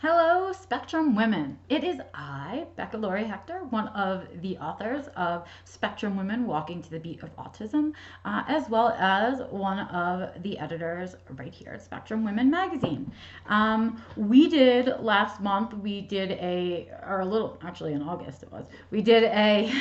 Hello, Spectrum Women. It is I, Becca Lory Hector, one of the authors of Spectrum Women Walking to the Beat of Autism, as well as one of the editors right here at Spectrum Women magazine. We did last month, actually in August it was, we did a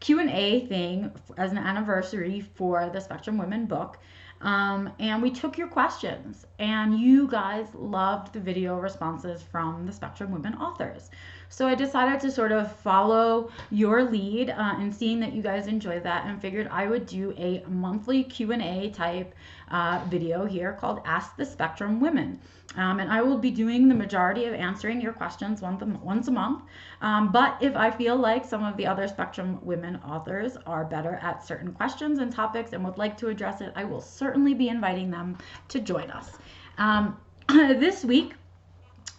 Q&A thing as an anniversary for the Spectrum Women book. And we took your questions, and you guys loved the video responses from the Spectrum Women authors. So I decided to sort of follow your lead and seeing that you guys enjoyed that, and figured I would do a monthly Q&A type video here called Ask the Spectrum Women. And I will be doing the majority of answering your questions once a month. But if I feel like some of the other Spectrum Women authors are better at certain questions and topics and would like to address it, I will certainly be inviting them to join us. This week,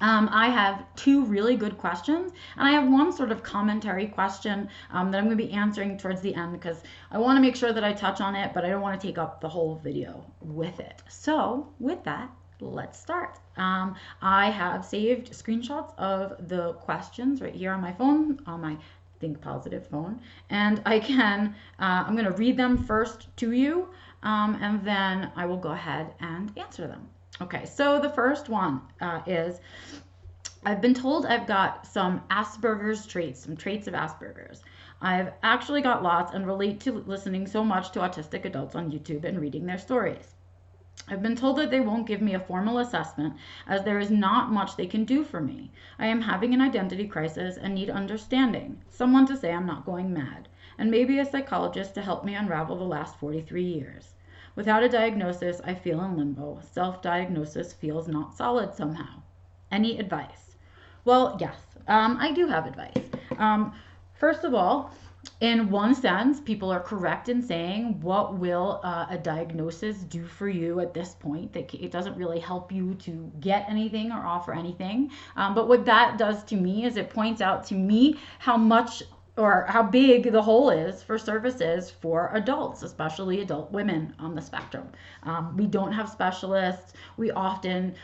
I have two really good questions, and I have one sort of commentary question that I'm going to be answering towards the end, because I want to make sure that I touch on it, but I don't want to take up the whole video with it. So with that, let's start. I have saved screenshots of the questions right here on my phone, on my Think Positive phone, and I'm going to read them first to you, and then I will go ahead and answer them. Okay, so the first one is, I've been told I've got some Asperger's traits, some traits of Asperger's. I've actually got lots and relate to listening so much to autistic adults on YouTube and reading their stories. I've been told that they won't give me a formal assessment as there is not much they can do for me. I am having an identity crisis and need understanding, someone to say I'm not going mad, and maybe a psychologist to help me unravel the last 43 years. Without a diagnosis, I feel in limbo. Self-diagnosis feels not solid somehow. Any advice? Well, yes, I do have advice. First of all, in one sense, people are correct in saying, what will a diagnosis do for you at this point? It doesn't really help you to get anything or offer anything. But what that does to me is it points out to me how much or how big the hole is for services for adults, especially adult women on the spectrum. We don't have specialists. We often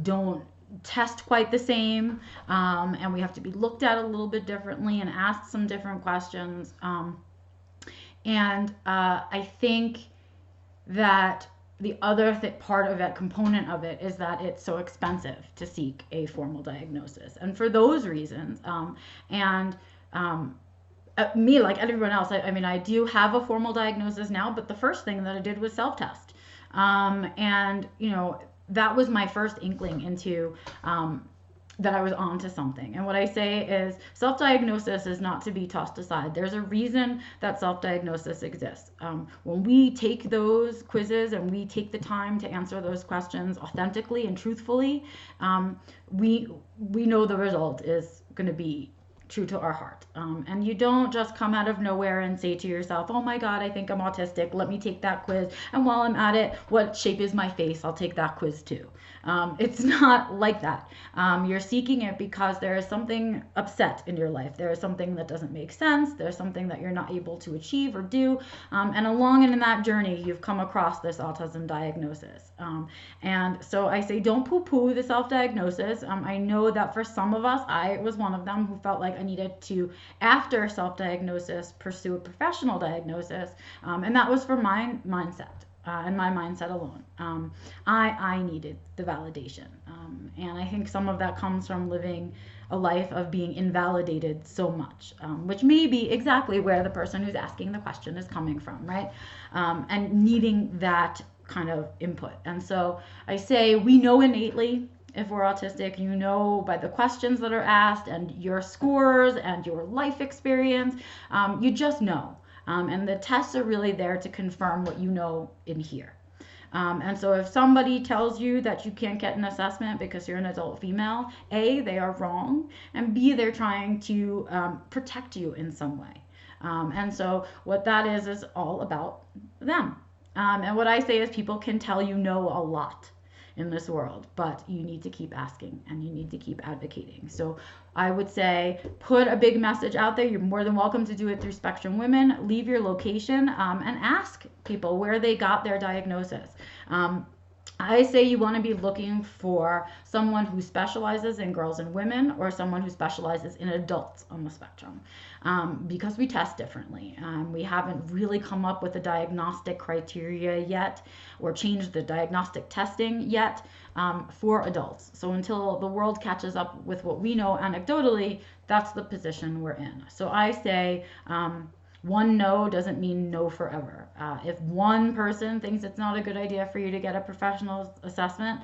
don't test quite the same, and we have to be looked at a little bit differently and asked some different questions. I think that the other part of it, component of it, is that it's so expensive to seek a formal diagnosis. And for those reasons, me, like everyone else, I do have a formal diagnosis now, but the first thing that I did was self-test. That was my first inkling into that I was onto something. And what I say is, self-diagnosis is not to be tossed aside. There's a reason that self-diagnosis exists. When we take those quizzes and we take the time to answer those questions authentically and truthfully, we know the result is going to be true to our heart. And you don't just come out of nowhere and say to yourself, oh my God, I think I'm autistic, let me take that quiz. And while I'm at it, what shape is my face? I'll take that quiz too. It's not like that. You're seeking it because there is something upset in your life. There is something that doesn't make sense. There's something that you're not able to achieve or do. And along in that journey, you've come across this autism diagnosis. And so I say, don't poo-poo the self-diagnosis. I know that for some of us, I was one of them who felt like I needed to, after self-diagnosis, pursue a professional diagnosis. And that was for my mindset. And my mindset alone. I needed the validation. And I think some of that comes from living a life of being invalidated so much, which may be exactly where the person who's asking the question is coming from, right? And needing that kind of input. And so I say, we know innately if we're autistic. You know by the questions that are asked and your scores and your life experience. You just know. And the tests are really there to confirm what you know in here. And so if somebody tells you that you can't get an assessment because you're an adult female, A, they are wrong, and B, they're trying to protect you in some way. And so what that is all about them. And what I say is, people can tell you no a lot in this world, but you need to keep asking and you need to keep advocating. So I would say, put a big message out there. You're more than welcome to do it through Spectrum Women. Leave your location and ask people where they got their diagnosis. I say you want to be looking for someone who specializes in girls and women, or someone who specializes in adults on the spectrum, because we test differently. We haven't really come up with a diagnostic criteria yet, or changed the diagnostic testing yet, for adults. So until the world catches up with what we know anecdotally, that's the position we're in. So I say, one no doesn't mean no forever. If one person thinks it's not a good idea for you to get a professional assessment,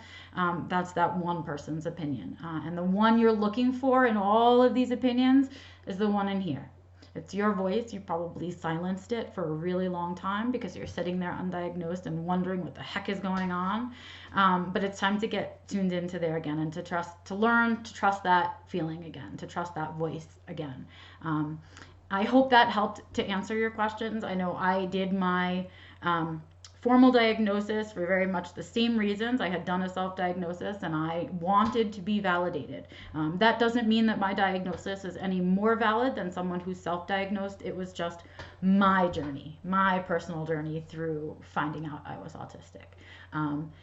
that's that one person's opinion. And the one you're looking for in all of these opinions is the one in here. It's your voice. You probably silenced it for a really long time because you're sitting there undiagnosed and wondering what the heck is going on. But it's time to get tuned into there again, and to learn to trust that feeling again, to trust that voice again. I hope that helped to answer your questions. I know I did my formal diagnosis for very much the same reasons. I had done a self-diagnosis and I wanted to be validated. That doesn't mean that my diagnosis is any more valid than someone who's self-diagnosed. It was just my journey, my personal journey through finding out I was autistic.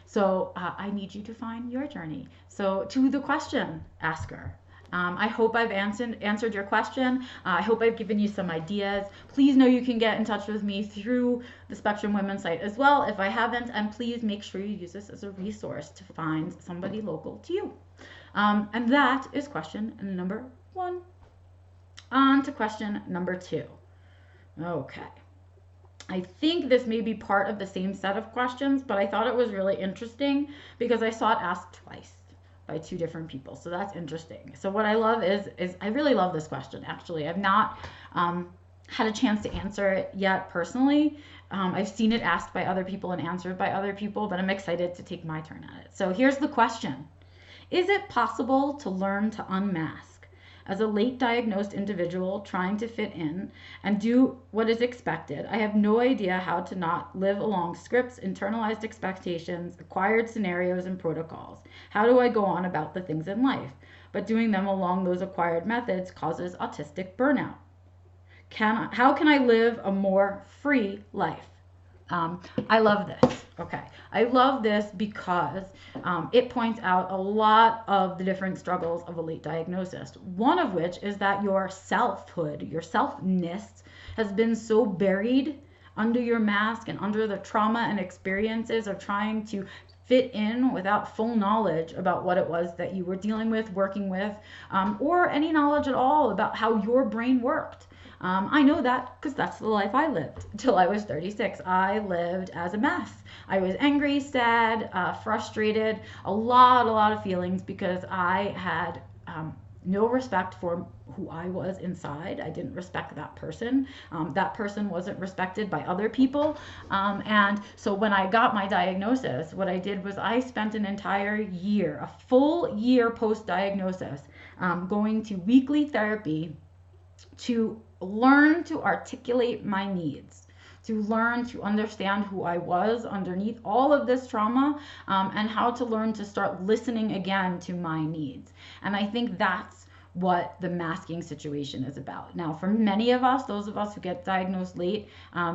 So I need you to find your journey. So to the question asker, I hope I've answered your question. I hope I've given you some ideas. Please know you can get in touch with me through the Spectrum Women site as well if I haven't, and please make sure you use this as a resource to find somebody local to you. And that is question number 1. On to question number 2. Okay. I think this may be part of the same set of questions, but I thought it was really interesting because I saw it asked twice by 2 different people. So that's interesting. So what I love is I really love this question, actually. I've not had a chance to answer it yet personally. I've seen it asked by other people and answered by other people, but I'm excited to take my turn at it. So here's the question. Is it possible to learn to unmask as a late diagnosed individual trying to fit in and do what is expected? I have no idea how to not live along scripts, internalized expectations, acquired scenarios, and protocols. How do I go on about the things in life? But doing them along those acquired methods causes autistic burnout. How can I live a more free life? I love this. Okay. I love this because it points out a lot of the different struggles of a late diagnosis. One of which is that your selfhood, your selfness, has been so buried under your mask and under the trauma and experiences of trying to fit in without full knowledge about what it was that you were dealing with, working with, or any knowledge at all about how your brain worked. I know that because that's the life I lived until I was 36. I lived as a mess. I was angry, sad, frustrated, a lot of feelings because I had no respect for who I was inside. I didn't respect that person. That person wasn't respected by other people. And so when I got my diagnosis, what I did was I spent an entire year, a full year post-diagnosis, going to weekly therapy to learn to articulate my needs, to learn to understand who I was underneath all of this trauma, and how to learn to start listening again to my needs. And I think that's what the masking situation is about. Now, for many of us, those of us who get diagnosed late,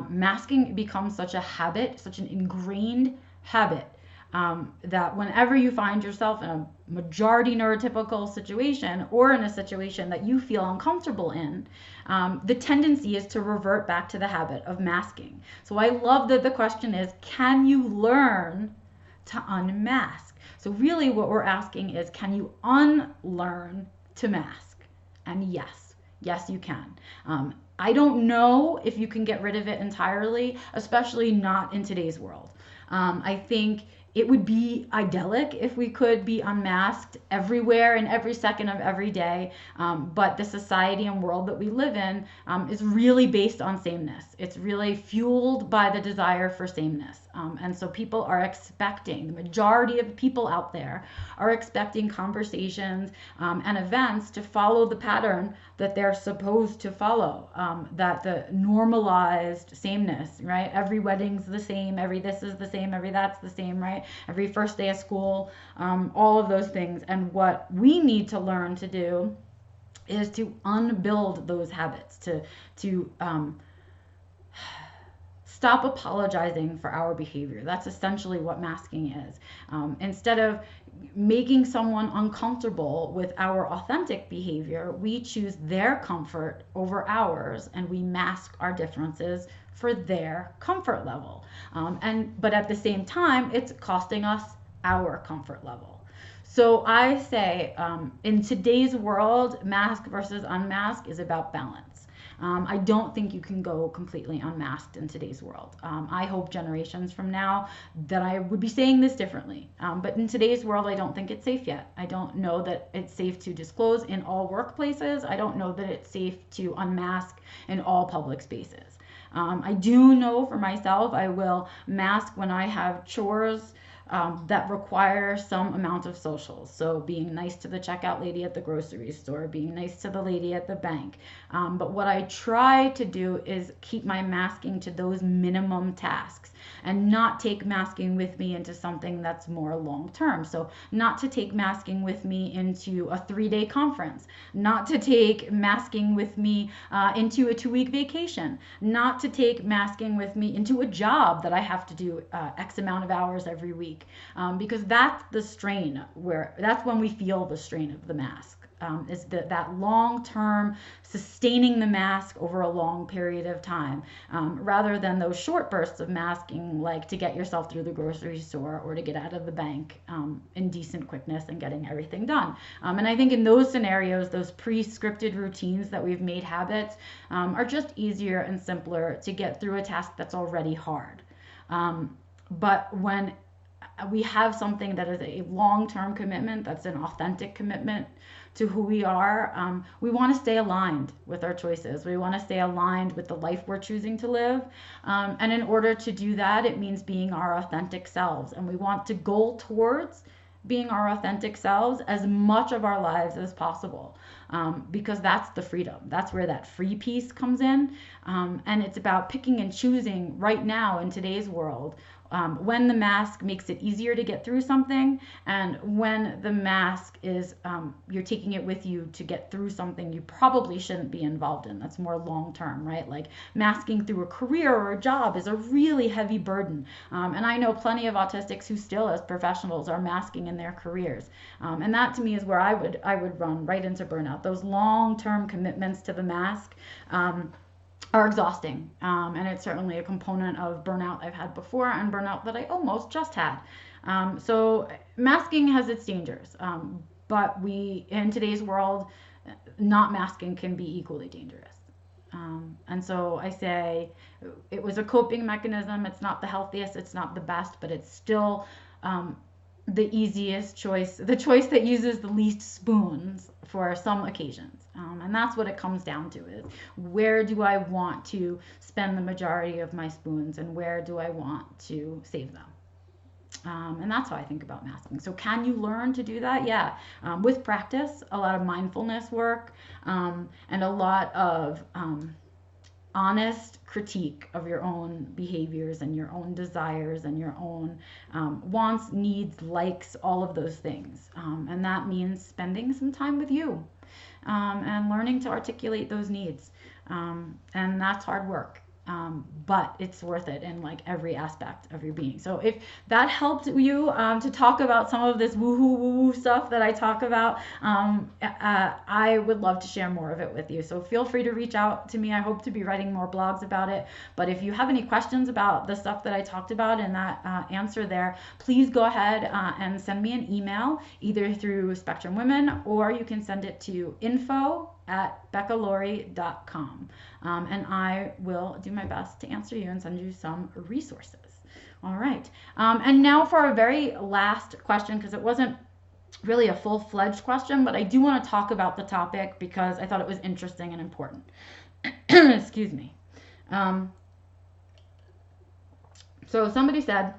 masking becomes such a habit, such an ingrained habit, that whenever you find yourself in a majority neurotypical situation or in a situation that you feel uncomfortable in, the tendency is to revert back to the habit of masking. So I love that the question is, can you learn to unmask? So really what we're asking is, can you unlearn to mask? And yes, you can. I don't know if you can get rid of it entirely, especially not in today's world. I think it would be idyllic if we could be unmasked everywhere and every second of every day. But the society and world that we live in is really based on sameness. It's really fueled by the desire for sameness. And so people are expecting, the majority of people out there are expecting conversations and events to follow the pattern that they're supposed to follow, that the normalized sameness, right? Every wedding's the same, every this is the same, every that's the same, right? Every first day of school, all of those things. And what we need to learn to do is to unbuild those habits, to stop apologizing for our behavior. That's essentially what masking is. Instead of making someone uncomfortable with our authentic behavior, we choose their comfort over ours, and we mask our differences for their comfort level. But at the same time, it's costing us our comfort level. So I say, in today's world, mask versus unmask is about balance. I don't think you can go completely unmasked in today's world. I hope generations from now that I would be saying this differently. But in today's world, I don't think it's safe yet. I don't know that it's safe to disclose in all workplaces. I don't know that it's safe to unmask in all public spaces. I do know for myself, I will mask when I have chores that require some amount of socials. So being nice to the checkout lady at the grocery store, being nice to the lady at the bank. But what I try to do is keep my masking to those minimum tasks and not take masking with me into something that's more long term. So not to take masking with me into a 3-day conference, not to take masking with me into a 2-week vacation, not to take masking with me into a job that I have to do X amount of hours every week. Because that's the strain, that's when we feel the strain of the mask, is that long-term sustaining the mask over a long period of time, rather than those short bursts of masking, like to get yourself through the grocery store or to get out of the bank in decent quickness and getting everything done. And I think in those scenarios, those pre-scripted routines that we've made habits are just easier and simpler to get through a task that's already hard. But when we have something that is a long-term commitment, that's an authentic commitment to who we are, we want to stay aligned with our choices. We want to stay aligned with the life we're choosing to live. And in order to do that, it means being our authentic selves. And we want to go towards being our authentic selves as much of our lives as possible, because that's the freedom. That's where that free piece comes in. And it's about picking and choosing right now in today's world, when the mask makes it easier to get through something, and when the mask is you're taking it with you to get through something you probably shouldn't be involved in. That's more long term, right? Like masking through a career or a job is a really heavy burden. And I know plenty of autistics who still, as professionals, are masking in their careers. And that to me is where I would run right into burnout. Those long term commitments to the mask are exhausting, and it's certainly a component of burnout I've had before and burnout that I almost just had. So masking has its dangers, but in today's world, not masking can be equally dangerous. And so I say it was a coping mechanism. It's not the healthiest, it's not the best, but it's still the easiest choice, the choice that uses the least spoons for some occasions. And that's what it comes down to, is where do I want to spend the majority of my spoons and where do I want to save them? And that's how I think about masking. So can you learn to do that? Yeah. With practice, a lot of mindfulness work, and a lot of honest critique of your own behaviors and your own desires and your own wants, needs, likes, all of those things. And that means spending some time with you and learning to articulate those needs. And that's hard work. But it's worth it in like every aspect of your being. So if that helped you to talk about some of this woo-hoo stuff that I talk about, I would love to share more of it with you. So feel free to reach out to me. I hope to be writing more blogs about it. But if you have any questions about the stuff that I talked about in that answer there, please go ahead and send me an email, either through Spectrum Women, or you can send it to info@beccalory.com. And I will do my best to answer you and send you some resources. All right. And now for our very last question, because it wasn't really a full-fledged question, but I do want to talk about the topic because I thought it was interesting and important. Excuse me. So somebody said,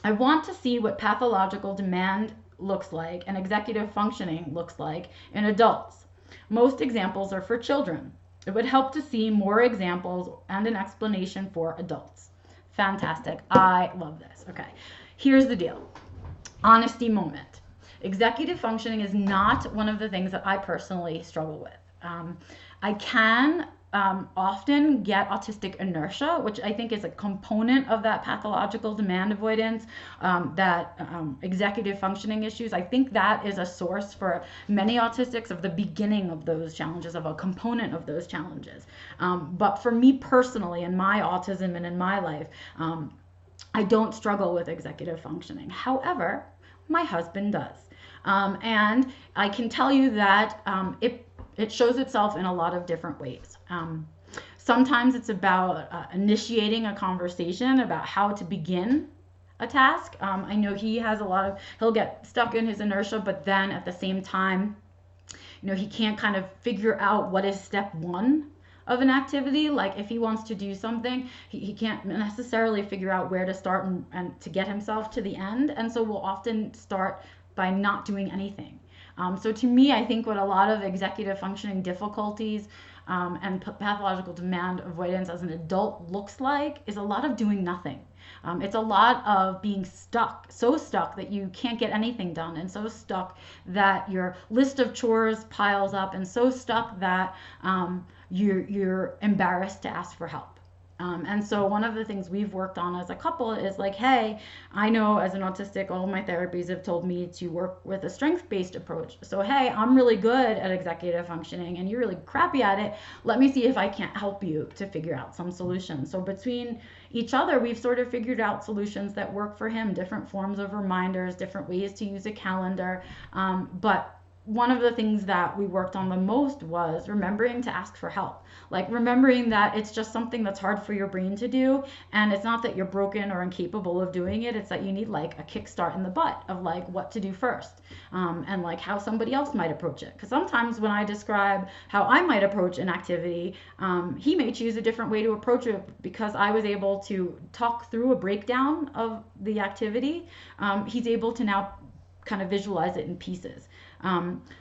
I want to see what pathological demand looks like and executive functioning looks like in adults. Most examples are for children. It would help to see more examples and an explanation for adults. Fantastic. I love this. Okay. Here's the deal. Honesty moment. Executive functioning is not one of the things that I personally struggle with. I can often get autistic inertia, which I think is a component of that pathological demand avoidance, executive functioning issues. I think that is a source for many autistics of the beginning of those challenges, of a component of those challenges. But for me personally, in my autism and in my life, I don't struggle with executive functioning. However, my husband does. And I can tell you that it shows itself in a lot of different ways. Sometimes it's about initiating a conversation about how to begin a task. I know he has he'll get stuck in his inertia, but then at the same time, he can't kind of figure out what is step one of an activity. Like if he wants to do something, he can't necessarily figure out where to start and to get himself to the end. And so we'll often start by not doing anything. So to me, I think what a lot of executive functioning difficulties and pathological demand avoidance as an adult looks like is a lot of doing nothing. It's a lot of being stuck, so stuck that you can't get anything done, and so stuck that your list of chores piles up, and so stuck that you're embarrassed to ask for help. And so one of the things we've worked on as a couple is like, hey, I know as an autistic, all of my therapies have told me to work with a strength-based approach. So, hey, I'm really good at executive functioning and you're really crappy at it. Let me see if I can't help you to figure out some solutions. So between each other, we've sort of figured out solutions that work for him, different forms of reminders, different ways to use a calendar. But one of the things that we worked on the most was remembering to ask for help. Like remembering that it's just something that's hard for your brain to do, and it's not that you're broken or incapable of doing it, it's that you need like a kickstart in the butt of like what to do first, and like how somebody else might approach it. Because sometimes when I describe how I might approach an activity, he may choose a different way to approach it because I was able to talk through a breakdown of the activity. He's able to now kind of visualize it in pieces.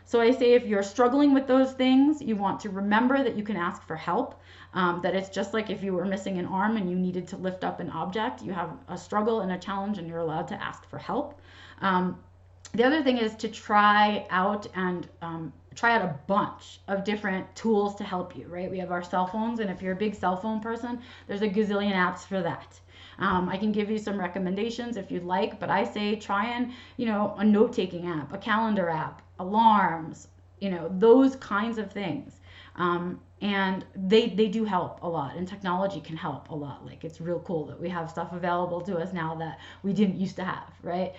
So I say if you're struggling with those things, you want to remember that you can ask for help, that it's just like if you were missing an arm and you needed to lift up an object, you have a struggle and a challenge and you're allowed to ask for help. The other thing is to try out a bunch of different tools to help you, right? We have our cell phones, and if you're a big cell phone person, there's a gazillion apps for that. I can give you some recommendations if you'd like, but I say try a note-taking app, a calendar app, alarms, those kinds of things. And they do help a lot, and technology can help a lot. Like it's real cool that we have stuff available to us now that we didn't used to have, right?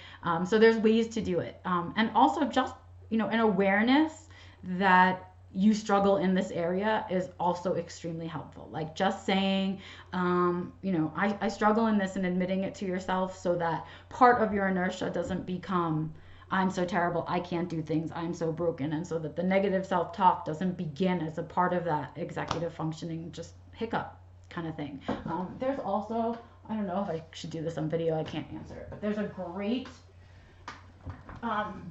So there's ways to do it. And also just, an awareness that you struggle in this area is also extremely helpful. Like just saying, I struggle in this, and admitting it to yourself so that part of your inertia doesn't become, I'm so terrible, I can't do things, I'm so broken. And so that the negative self-talk doesn't begin as a part of that executive functioning, just hiccup kind of thing. There's also, I don't know if I should do this on video, I can't answer it, but there's a great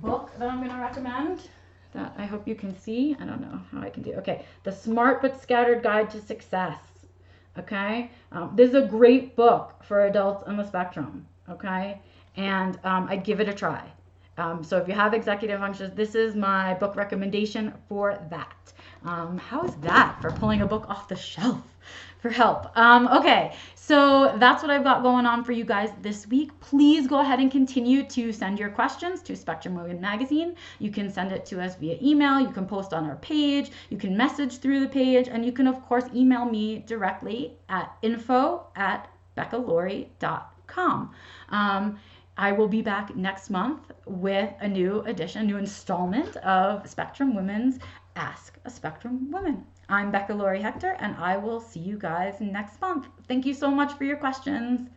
book that I'm going to recommend that I hope you can see. I don't know how I can do it. Okay, The Smart But Scattered Guide to Success. Okay, this is a great book for adults on the spectrum. Okay, and I'd give it a try. So if you have executive functions, this is my book recommendation for that. How's that for pulling a book off the shelf for help? Okay, so that's what I've got going on for you guys this week. Please go ahead and continue to send your questions to Spectrum Women Magazine. You can send it to us via email. You can post on our page. You can message through the page. And you can, of course, email me directly at info@beccalory.com. I will be back next month with a new installment of Spectrum Women's Ask a Spectrum Woman. I'm Becca Lory Hector, and I will see you guys next month. Thank you so much for your questions.